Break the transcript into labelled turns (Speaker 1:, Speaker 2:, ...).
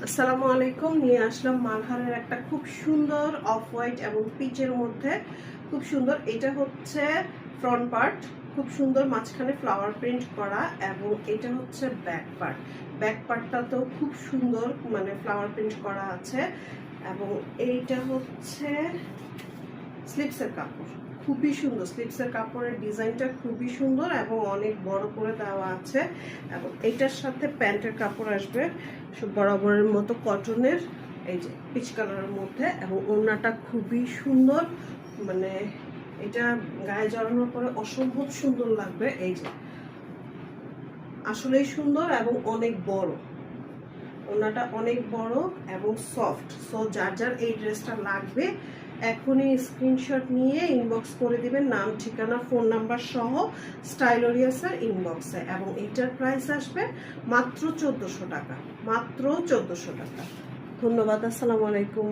Speaker 1: আসসালামু আলাইকুম। নিয়ে আসলাম মালহারের একটা খুব সুন্দর অফ হোয়াইট এবং পিচের মধ্যে খুব সুন্দর। এটা হচ্ছে ফ্রন্ট পার্ট, খুব সুন্দর মাঝখানে ফ্লাওয়ার প্রিন্ট করা, এবং এটা হচ্ছে ব্যাক পার্টটাতেও খুব সুন্দর মানে ফ্লাওয়ার প্রিন্ট করা আছে। এবং এইটা হচ্ছে স্লিপসের কাপড়, খুবই সুন্দর। স্লিপসের কাপড়ের ডিজাইনটা খুবই সুন্দর এবং অনেক বড় করে দেওয়া আছে। এবং এইটার সাথে প্যান্টের কাপড় আসবে বরাবরের মতো কটনের, এই যে পিচ কালারের মধ্যে, এবং ওড়নাটা খুবই সুন্দর। মানে এটা গায়ে জড়ানোর পরে অসম্ভব সুন্দর লাগবে। এই যে আসলেই সুন্দর এবং অনেক বড়, ওড়নাটা অনেক বড় এবং সফট। সো যার যার এই ড্রেসটা লাগবে এখনই স্ক্রিনশট নিয়ে ইনবক্স করে দিবেন, নাম ঠিকানা ফোন নাম্বার সহ স্টাইলোরিয়াসের ইনবক্সে। এবং এটার প্রাইস আসবে মাত্র 1400 টাকা, মাত্র 1400 টাকা। ধন্যবাদ। আসসালামু আলাইকুম।